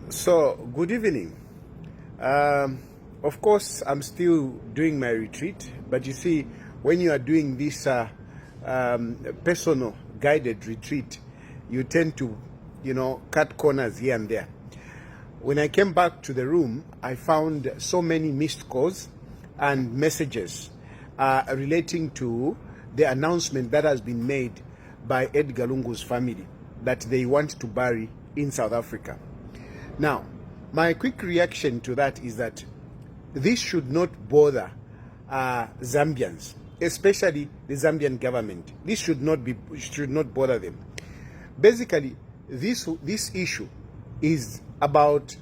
So, good evening. Of course, I'm still doing my retreat, but you see, when you are doing this personal guided retreat, you tend to, cut corners here and there. When I came back to the room, I found so many missed calls and messages relating to the announcement that has been made by Edgar Lungu's family that they want to bury in South Africa. Now, my quick reaction to that is that this should not bother Zambians, especially the Zambian government. This should not bother them. Basically, this issue is about,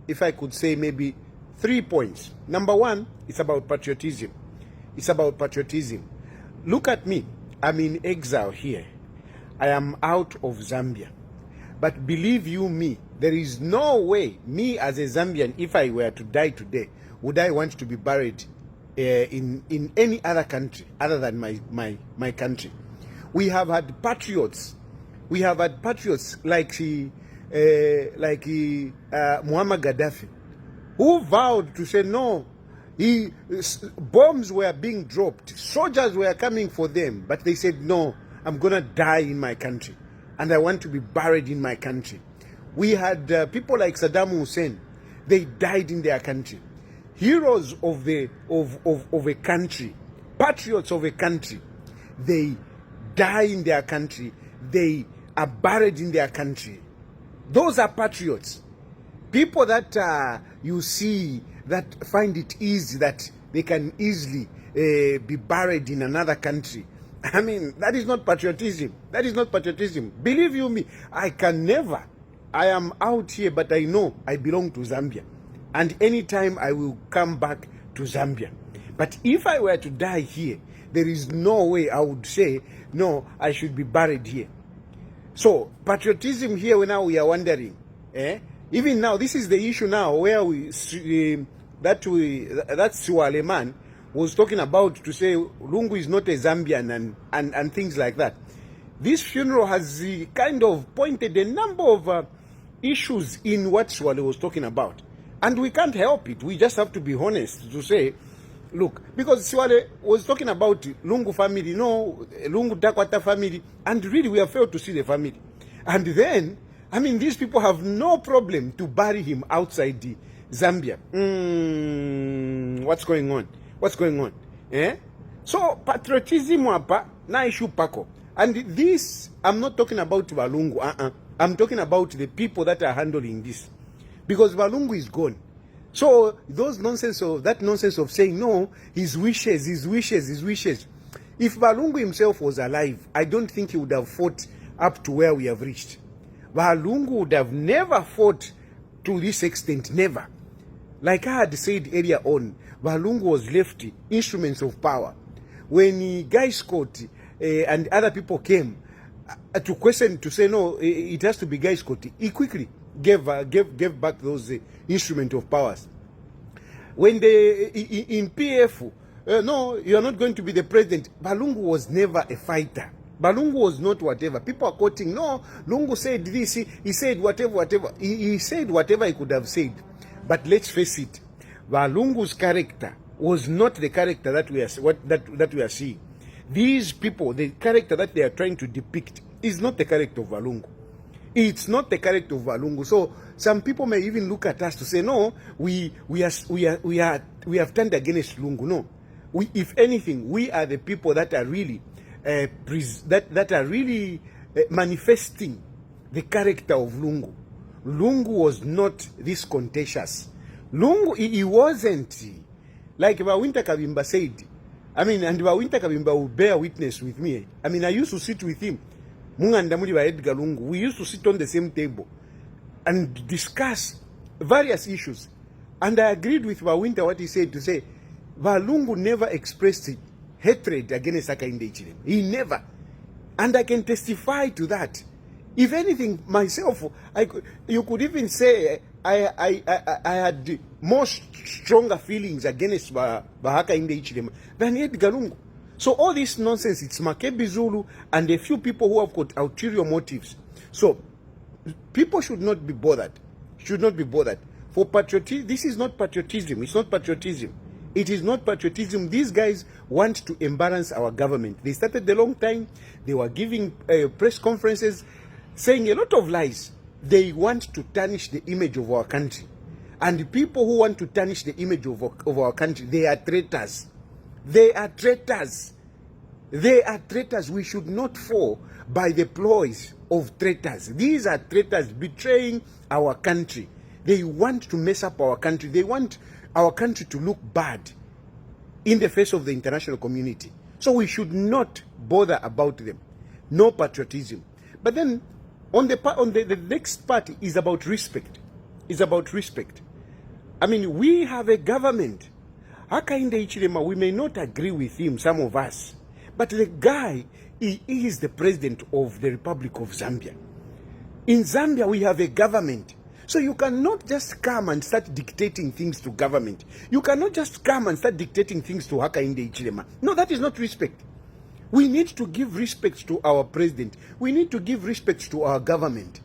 if I could say, maybe 3 points. Number one, it's about patriotism. It's about patriotism. Look at me. I'm in exile here. I am out of Zambia. But believe you me, there is no way, me as a Zambian, if I were to die today, would I want to be buried in any other country other than my country. We have had patriots. We have had patriots like Muammar Gaddafi, who vowed to say no. Bombs were being dropped. Soldiers were coming for them, but they said, no, I'm going to die in my country, and I want to be buried in my country. We had people like Saddam Hussein. They died in their country. Heroes of a country, patriots of a country, they die in their country. They are buried in their country. Those are patriots. People that you see that find it easy, that they can easily be buried in another country. I mean, that is not patriotism. That is not patriotism. Believe you me, I can never. I am out here, but I know I belong to Zambia. And anytime I will come back to Zambia. But if I were to die here, there is no way I would say, no, I should be buried here. So, patriotism here, now we are wondering. Even now, this is the issue now where that Siwaleman was talking about, to say Lungu is not a Zambian and things like that. This funeral has kind of pointed a number of issues in what Siwale was talking about. And we can't help it. We just have to be honest to say, look, because Siwale was talking about Lungu family, no, Lungu Takwata family, and really we have failed to see the family. And then, I mean, these people have no problem to bury him outside the Zambia. What's going on? What's going on? So, patriotism hapa na issue pako. And this, I'm not talking about Valungu. I'm talking about the people that are handling this. Because Valungu is gone. So, that nonsense of saying, no, his wishes. If Valungu himself was alive, I don't think he would have fought up to where we have reached. Valungu would have never fought to this extent, never. Like I had said earlier on, Valungu was left instruments of power. When Guy Scott and other people came to question, to say, no, it has to be Guy Scott, he quickly gave back those instruments of powers. When in PF, no, you are not going to be the president. Valungu was never a fighter. Valungu was not whatever. People are quoting, no, Lungu said this, he said whatever. He said whatever he could have said. But let's face it, Valungu's character was not the character that we are seeing. These people, the character that they are trying to depict is not the character of Valungu. It's not the character of Valungu. So some people may even look at us to say, no, we have turned against Lungu. No, if anything, we are the people that are really manifesting the character of Lungu. Lungu was not this contentious. Lungu, he wasn't like Bawinta Kabimba said. I mean, and Bawinta Kabimba will bear witness with me. I mean, I used to sit with him. Mungandamuli wa Edgar Lungu. We used to sit on the same table and discuss various issues. And I agreed with Bawinta what he said, to say Valungu never expressed hatred against Hakainde Hichilema. He never. And I can testify to that. If anything, myself, you could even say I had more stronger feelings against Hakainde Hichilema than Edgar Lungu. So all this nonsense, it's Makebi Zulu and a few people who have got ulterior motives. So people should not be bothered. Should not be bothered. For patriotism, this is not patriotism. It's not patriotism. It is not patriotism. These guys want to embarrass our government. They started a long time. They were giving press conferences, saying a lot of lies. They want to tarnish the image of our country. And the people who want to tarnish the image of our country, they are traitors. They are traitors. They are traitors. We should not fall by the ploys of traitors. These are traitors betraying our country. They want to mess up our country. They want our country to look bad in the face of the international community. So we should not bother about them. No patriotism. But then the next part is about respect. It's about respect. I mean, we have a government. Hakainde Hichilema, we may not agree with him, some of us, but the guy, he is the president of the Republic of Zambia. In Zambia, we have a government. So you cannot just come and start dictating things to government. You cannot just come and start dictating things to Hakainde Hichilema. No, that is not respect. We need to give respect to our president. We need to give respect to our government.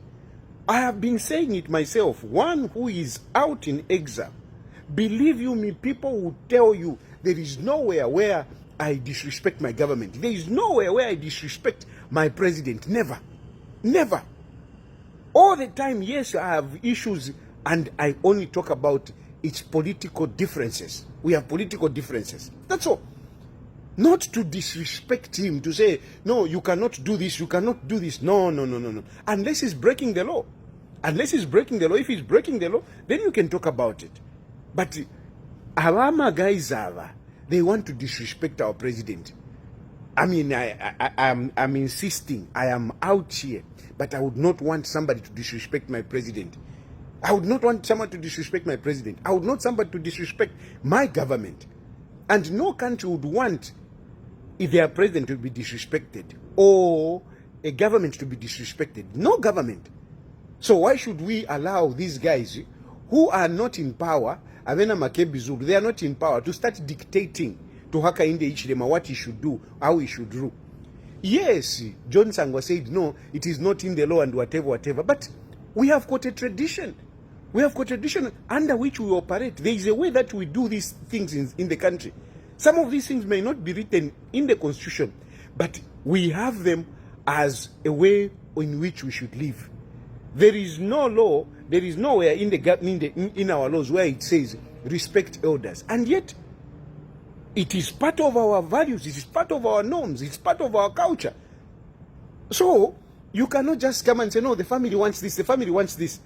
I have been saying it myself. One who is out in exile, believe you me, people will tell you there is nowhere where I disrespect my government. There is nowhere where I disrespect my president. Never. Never. All the time, yes, I have issues and I only talk about its political differences. We have political differences. That's all. Not to disrespect him, to say, no, you cannot do this, you cannot do this. No. Unless he's breaking the law. Unless he's breaking the law. If he's breaking the law, then you can talk about it. But Awama guys, they want to disrespect our president. I mean, I'm insisting. I am out here. But I would not want somebody to disrespect my president. I would not want someone to disrespect my president. I would not somebody to disrespect my government. And no country would want if their president to be disrespected or a government to be disrespected. No government. So why should we allow these guys who are not in power, Avena Makebi Zulu, they are not in power, to start dictating to Hakainde Hichilema what he should do, how he should rule? Yes, John Sangwa said, no, it is not in the law and whatever. But we have got a tradition. We have got a tradition under which we operate. There is a way that we do these things in the country. Some of these things may not be written in the constitution, but we have them as a way in which we should live. There is no law, there is nowhere in our laws where it says respect elders. And yet, it is part of our values, it is part of our norms, it's part of our culture. So, you cannot just come and say, no, the family wants this, the family wants this.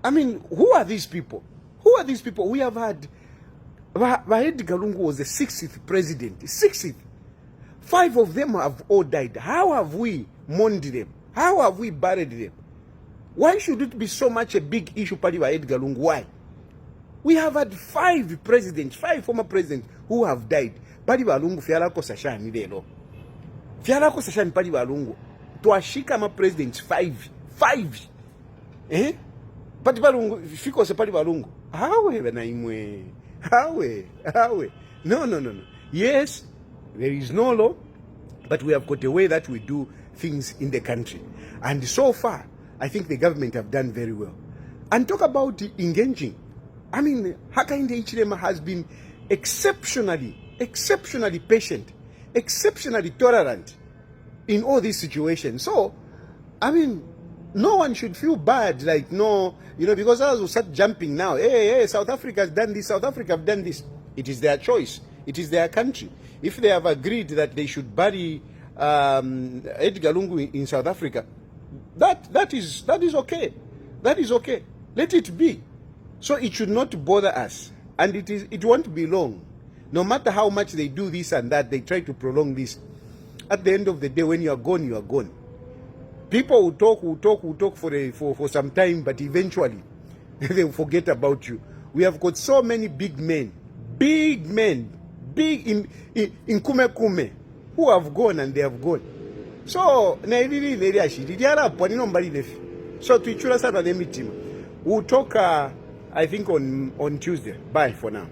I mean, who are these people? Who are these people? We have had, Edgar Lungu was the 6th president, 6th. 5 of them have all died. How have we mourned them? How have we buried them? Why should it be so much a big issue, Padi by Edgar Lungu? Why? We have had 5 presidents, 5 former presidents who have died. Padi Lungu fialako sashani lelo. Fialako sashani Padi Lungu. Tuashika ma presidents 5. Eh? Padi Lungu fiko se Padi Lungu. Hawe bana imwe. Hawe. No. Yes, there is no law, but we have got a way that we do things in the country. And so far, I think the government have done very well. And talk about engaging. I mean, Hakainde Hichilema has been exceptionally patient, exceptionally tolerant in all these situations. So, I mean, no one should feel bad, like, no, because others will start jumping now. Hey, South Africa has done this, South Africa have done this. It is their choice. It is their country. If they have agreed that they should bury Edgar Lungu in South Africa, that is okay. That is okay. Let it be. So it should not bother us. And it won't be long. No matter how much they do this and that, they try to prolong this. At the end of the day, when you are gone, you are gone. People will talk for some time, but eventually they will forget about you. We have got so many big men, big in kume, who have gone and they have gone. So, so to each other, we'll talk, I think, on Tuesday. Bye for now.